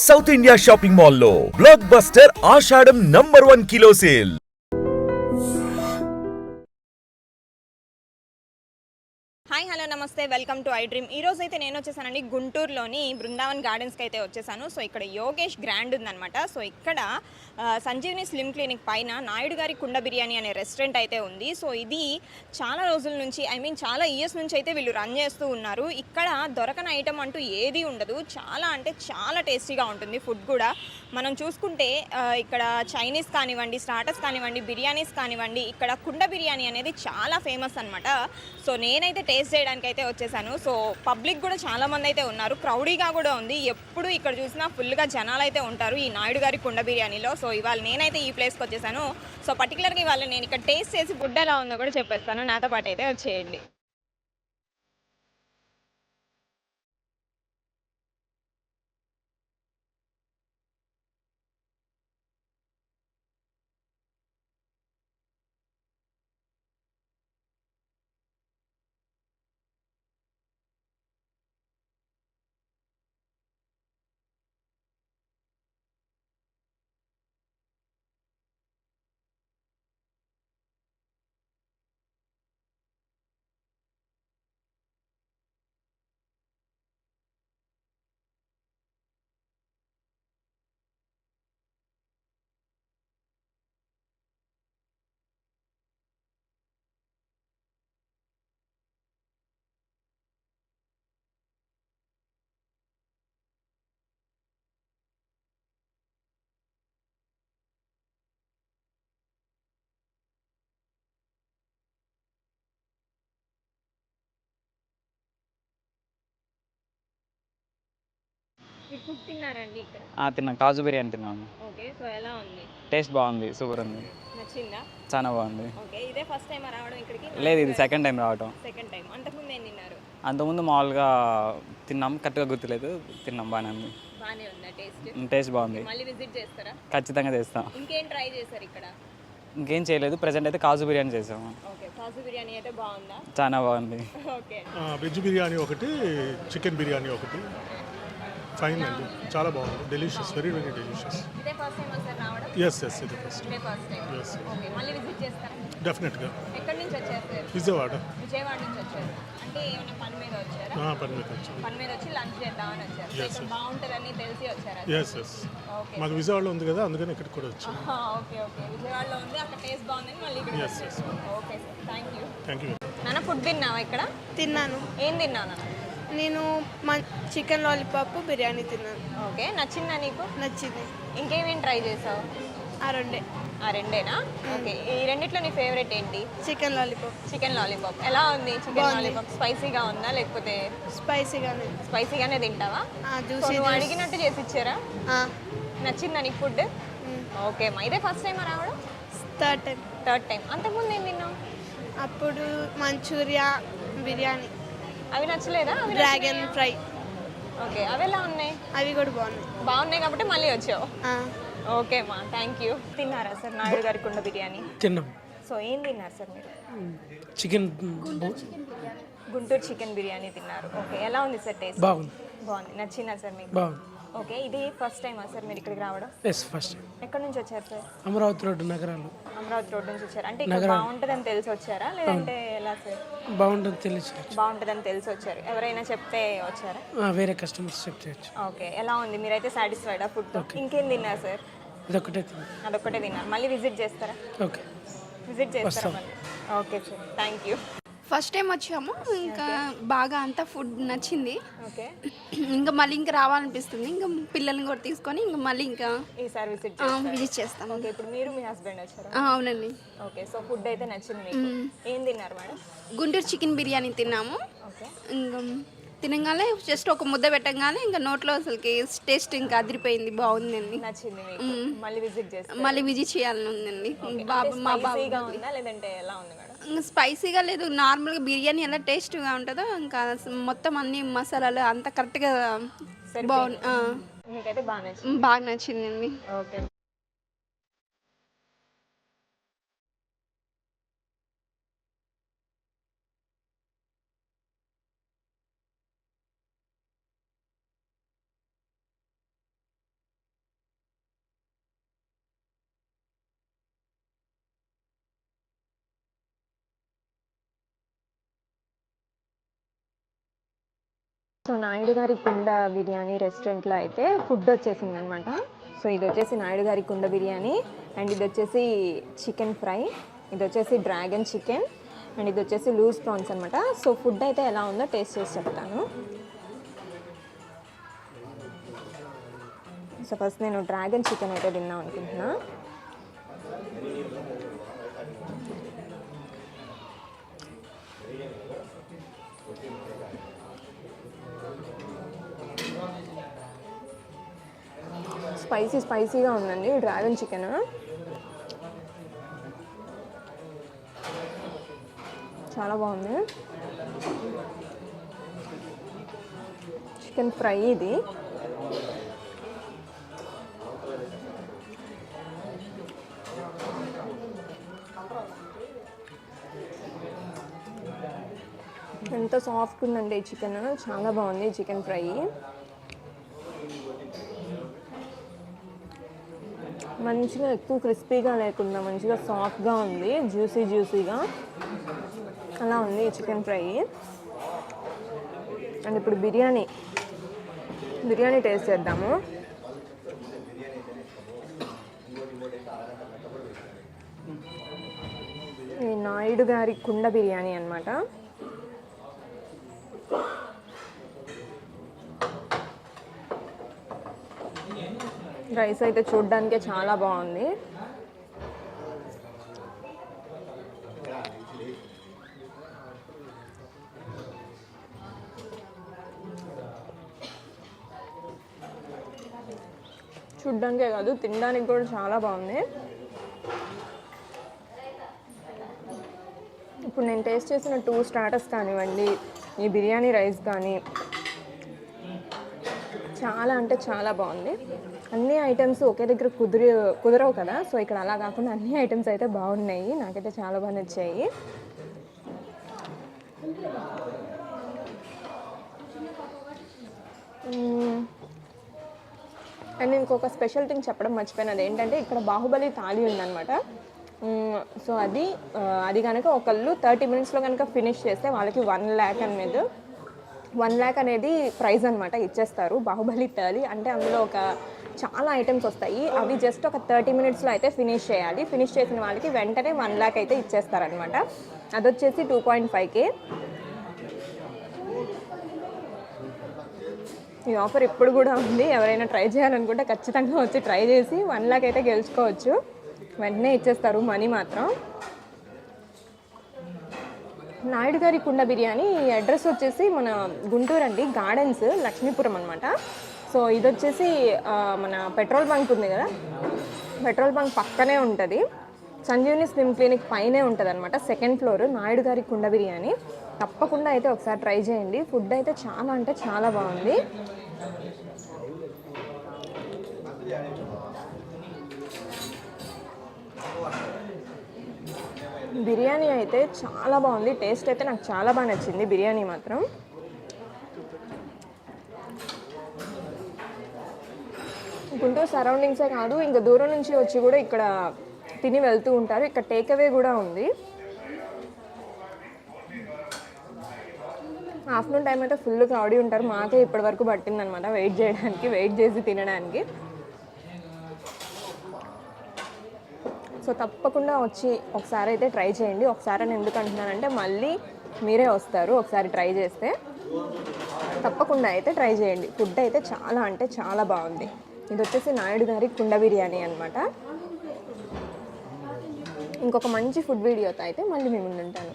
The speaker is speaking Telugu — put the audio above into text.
సౌత్ ఇండియా షాపింగ్ మాల్లో blockbuster Ashadham number 1 kilo sale. Hi hello namaste, welcome to I dream. ఈ రోజు అయితే నేను వచ్చేసానండి గుంటూరులోని బృందావన్ గార్డెన్స్కి అయితే వచ్చేసాను. సో ఇక్కడ యోగేష్ గ్రాండ్ ఉందన్నమాట. సో ఇక్కడ సంజీవిని స్లిమ్ క్లినిక్ పైన నాయుడు గారి కుండ బిర్యానీ అనే రెస్టారెంట్ అయితే ఉంది. సో ఇది చాలా రోజుల నుంచి చాలా ఇయర్స్ నుంచి అయితే వీళ్ళు రన్ చేస్తూ ఉన్నారు. ఇక్కడ దొరకని ఐటమ్ అంటూ ఏది ఉండదు. చాలా అంటే చాలా టేస్టీగా ఉంటుంది ఫుడ్ కూడా. మనం చూసుకుంటే ఇక్కడ చైనీస్ కానివ్వండి, స్టార్టర్స్ కానివ్వండి, బిర్యానీస్ కానివ్వండి, ఇక్కడ కుండ బిర్యానీ అనేది చాలా ఫేమస్ అనమాట. సో నేనైతే టేస్ట్ చేయడానికి అయితే వచ్చేసాను. సో పబ్లిక్ కూడా చాలా మంది అయితే ఉన్నారు, క్రౌడీగా కూడా ఉంది. ఎప్పుడు ఇక్కడ చూసినా ఫుల్గా జనాలు అయితే ఉంటారు ఈ నాయుడు గారి కుండ బిర్యానీలో. సో ఇవాళ నేనైతే ఈ ప్లేస్కి వచ్చేసాను. సో పర్టికులర్గా ఇవాళ నేను ఇక్కడ టేస్ట్ చేసి ఫుడ్ ఎలా ఉందో కూడా చెప్పేస్తాను. నాతో పాటు అయితే వచ్చేయండి. ఫుడ్ తిన్నారండి ఇక్కడ? తిన్నాం. కాజు బిర్యానీ తిన్నాము. ఓకే, సో ఎలా ఉంది? టేస్ట్ బాగుంది, సూపర్ ఉంది, నచ్చిందా? చాలా బాగుంది. ఓకే, ఇదే ఫస్ట్ టైం రావడం ఇక్కడికి? లేదు, ఇది సెకండ్ టైం రావటం. Second time. అంతకుముందు ఏం తిన్నారు? అంతకుముందు మామూలుగా తిన్నాం, కరెక్ట్గా గుర్తులేదు. తిన్నాం, బాగానే ఉంది. బాగానే ఉందా టేస్ట్? టేస్ట్ బాగుంది. మళ్ళీ విజిట్ చేస్తారా? ఖచ్చితంగా చేస్తాం. ఇంకేం ట్రై చేశారు ఇక్కడ? ఇంకేం చేయలేదు, ప్రజెంట్ అయితే కాజు బిర్యానీ చేసాము. ఓకే, కాజు బిర్యానీ అయితే బాగుందా? చాలా బాగుంది. ఓకే, వెజ్ బిర్యానీ ఒకటి, చికెన్ బిర్యానీ ఒకటి. ఫైన్ అండి, చాలా బాగుంది. Delicious, very very delicious. ఇదే ఫస్ట్ టైం సార్ రావడం? ఎస్ ఇది ఫస్ట్. ఇదే ఫస్ట్ టైం. Yes. ఓకే, మళ్ళీ విజిట్ చేస్తారా? డెఫినెట్గా. ఎక్కడి నుంచి వచ్చారు సార్? విజయవాడ. విజయవాడ నుంచి వచ్చారు. అంటే ఏమైనా పని మీద వచ్చారా? పని మీద వచ్చాను. పని మీద వచ్చి లంచ్ చేద్దామని వచ్చారు. సో Yes, ఇక్కడ yes. బాగుంటుందని తెలిసి వచ్చారా? Yes okay. మాకు విజయవాడలో ఉంది కదా, అందుకని ఇక్కడికి కూడా వచ్చాను. ఓకే ఓకే, విజయవాడలో ఉంది, అక్కడ టేస్ట్ బాగుందని మళ్ళీ ఇక్కడ Yes, yes. Okay sir, thank you. Thank you. నాన్న ఫుడ్ తిన్నావా ఇక్కడ? తిన్నాను. ఏం తిన్నావు? నేను చికెన్ లాలీపాప్ బిర్యానీ తిన్నాను. ఓకే, నచ్చిందా నీకు? నచ్చింది. ఇంకేమేం ట్రై చేసావు? ఆ రెండే. ఆ రెండేనా? ఓకే, ఈ రెండిట్లో నీ ఫేవరెట్ ఏంటి? Chicken lollipop. చికెన్ లాలీపాప్ ఎలా ఉంది? చికెన్ లాలీపాప్ స్పైసీగా ఉందా లేకపోతే? స్పైసీగానే. స్పైసీగానే తింటావా? జ్యూసీ. నువ్వు అడిగినట్టు చేసి ఇచ్చారా? నచ్చిందా నీకు ఫుడ్? ఓకే మా, ఇదే ఫస్ట్ టైం రావడం? Third time. Third time. అంతకుముందు ఏం తిన్నావు? అప్పుడు మంచూరియా, బిర్యానీ, అవి నచ్చలేదా? అవి డ్రాగన్ ఫ్రై. ఓకే, అవి ఎలా ఉన్నాయి? అవి కూడా బాగున్నాయి. బాగున్నాయి కాబట్టి మళ్ళీ వచ్చావు. ఆ, ఓకే మా, థ్యాంక్ యూ. తిన్నారా సార్ నాయుడు గారి కుండ బిర్యానీ? తిన్నాం. సో ఏం తిన్నారు సార్ మీరు? చికెన్ గుంటూరు చికెన్ బిర్యానీ తిన్నారు. ఓకే, ఎలా ఉంది సార్ టేస్ట్? బాగుంది. బాగుంది, నచ్చిందా సార్ మీకు? బాగుంది. ఓకే, ఇది ఫస్ట్ టైమా సార్ మీరు ఇక్కడికి రావడం? ఎస్, ఫస్ట్ ఎక్కడి నుంచి వచ్చారు సార్? అమరావతి రోడ్డు నగరాలు. అమరావతి రోడ్ నుంచి వచ్చారు. అంటే ఇక్కడ బాగుంటుందని తెలిసి వచ్చారా లేదంటే ఎలా సార్? బాగుంటుంది తెలిసి బాగుంటుందని తెలిసి వచ్చారు. ఎవరైనా చెప్తే వచ్చారా? వేరే కస్టమర్స్ చెప్తేయచ్చు. ఓకే, ఎలా ఉంది? మీరైతే సాటిస్ఫైడా ఫుడ్? ఇంకేం తిన్నారు సార్? ఇదొక్కటే తిన్నాం. అదొక్కటే తిన్నారు. మళ్ళీ విజిట్ చేస్తారా? ఓకే, విజిట్ చేస్తారా మళ్ళీ? Okay sir, thank you. First time వచ్చాము, ఇంకా బాగా అంతా ఫుడ్ నచ్చింది. ఓకే, ఇంకా మళ్ళీ ఇంకా రావాలనిపిస్తుంది. ఇంకా పిల్లల్ని కూడా తీసుకొని ఇంకా మళ్ళీ ఇంకా ఈసారి విజిట్ విజిట్ చేస్తాము. ఓకే, ఇప్పుడు మీరు మీ హస్బెండ్ వచ్చారా? అవునండి. ఓకే, సో ఫుడ్ అయితే నచ్చింది మీకు. ఏం తిన్నారు మేడం? గుంటూరు చికెన్ బిర్యానీ తిన్నాము. ఓకే, ఇంకా తినగానే జస్ట్ ఒక ముద్ద పెట్టగానే ఇంకా నోట్లో అసలుకి టేస్ట్ ఇంకా అదిరిపోయింది, బాగుందండి. నచ్చింది మీకు. మళ్ళీ విజిట్ చేస్తారా? మళ్ళీ విజిట్ చేయాలని ఉందండి. బాబు మా బాబు స్పైసీగా ఉందా లేదంటే ఎలా ఉంది మేడం? ఇంకా స్పైసీగా లేదు, నార్మల్గా బిర్యానీ ఎలా టేస్ట్గా ఉంటుందో ఇంకా మొత్తం అన్ని మసాలాలు అంతా కరెక్ట్గా బాగుంది. మీకైతే బాగా నచ్చింది? బాగా నచ్చిందండి. ఓకే. సో నాయుడు గారి కుండ బిర్యానీ రెస్టారెంట్లో అయితే ఫుడ్ వచ్చేసింది అనమాట. సో ఇది వచ్చేసి నాయుడు గారి కుండ బిర్యానీ, అండ్ ఇది వచ్చేసి చికెన్ ఫ్రై, ఇది వచ్చేసి డ్రాగన్ చికెన్, అండ్ ఇది వచ్చేసి లూజ్ ప్రాన్స్ అనమాట. సో ఫుడ్ అయితే ఎలా ఉందో టేస్ట్ చేసి చెప్తాను. సో ఫస్ట్ నేను డ్రాగన్ చికెన్ అయితే తిన్నాం అనుకుంటున్నా. స్పైసీగా ఉందండి డ్రాగన్ చికెన్. చాలా బాగుంది. చికెన్ ఫ్రై ఇది. ఎంత సాఫ్ట్ ఉందండి చికెన్, చాలా బాగుంది చికెన్ ఫ్రై. మంచిగా ఎక్కువ క్రిస్పీగా లేకుండా మంచిగా సాఫ్ట్గా ఉంది, జ్యూసీగా అలా ఉంది చికెన్ ఫ్రై. అండ్ ఇప్పుడు బిర్యానీ టేస్ట్ చేద్దాము. ఈ నాయుడు గారి కుండ బిర్యానీ అన్నమాట. రైస్ అయితే చూడ్డానికే చాలా బాగుంది. చూడ్డానికే కాదు, తినడానికి కూడా చాలా బాగుంది. ఇప్పుడు నేను టేస్ట్ చేసిన 2 స్టార్టర్స్ కానివ్వండి, ఈ బిర్యానీ రైస్ కానీ చాలా అంటే చాలా బాగుంది. అన్ని ఐటమ్స్ ఒకే దగ్గర కుదరవు కదా, సో ఇక్కడ అలా కాకుండా అన్ని ఐటమ్స్ అయితే బాగున్నాయి. నాకైతే చాలా బాగా నచ్చాయి. అండ్ ఇంకొక స్పెషల్ థింగ్ చెప్పడం మర్చిపోయినది ఏంటంటే ఇక్కడ బాహుబలి థాలి ఉందన్నమాట. సో అది కనుక ఒకళ్ళు 30 మినిట్స్లో కనుక ఫినిష్ చేస్తే వాళ్ళకి 1 lakh అనేది 1 lakh అనేది ప్రైజ్ అనమాట ఇచ్చేస్తారు. బాహుబలి థాలి అంటే అందులో చాలా ఐటమ్స్ వస్తాయి. అవి జస్ట్ ఒక 30 మినిట్స్లో అయితే ఫినిష్ చేయాలి. ఫినిష్ చేసిన వాళ్ళకి వెంటనే 1 lakh అయితే ఇచ్చేస్తారనమాట. అది వచ్చేసి 2.5K. ఈ ఆఫర్ ఇప్పుడు కూడా ఉంది. ఎవరైనా ట్రై చేయాలనుకుంటే ఖచ్చితంగా వచ్చి ట్రై చేసి 1 lakh అయితే గెలుచుకోవచ్చు. వెంటనే ఇచ్చేస్తారు మనీ మాత్రం. నాయుడు గారి కుండ బిర్యానీ అడ్రస్ వచ్చేసి మన గుంటూరు అండి, గార్డెన్స్ లక్ష్మీపురం అనమాట. సో ఇది వచ్చేసి మన పెట్రోల్ బంక్ ఉంది కదా, పెట్రోల్ బంక్ పక్కనే ఉంటుంది. సంజీవని స్లిమ్ క్లినిక్ పైనే ఉంటుంది అనమాట, 2nd floor. నాయుడు గారి కుండ బిర్యానీ తప్పకుండా అయితే ఒకసారి ట్రై చేయండి. ఫుడ్ అయితే చాలా అంటే చాలా బాగుంది. బిర్యానీ అయితే చాలా బాగుంది. టేస్ట్ అయితే నాకు చాలా బాగా నచ్చింది బిర్యానీ మాత్రం. గుంటూరు సరౌండింగ్సే కాదు, ఇంకా దూరం నుంచి వచ్చి కూడా ఇక్కడ తిని వెళ్తూ ఉంటారు. ఇక్కడ టేక్ అవే కూడా ఉంది. ఆఫ్టర్నూన్ టైం అయితే ఫుల్ క్రౌడీ ఉంటారు. మాకే ఇప్పటి వరకు పట్టిందనమాట వెయిట్ చేసి తినడానికి. సో తప్పకుండా వచ్చి ఒకసారి అయితే ట్రై చేయండి. ఒకసారి నేను ఎందుకు అంటున్నానంటే మళ్ళీ మీరే వస్తారు ఒకసారి ట్రై చేస్తే. తప్పకుండా అయితే ట్రై చేయండి. ఫుడ్ అయితే చాలా అంటే చాలా బాగుంది. ఇది వచ్చేసి నాయుడు గారి కుండ బిర్యానీ అనమాట. ఇంకొక మంచి ఫుడ్ వీడియోతో అయితే మళ్ళీ మేము ఉంటాను.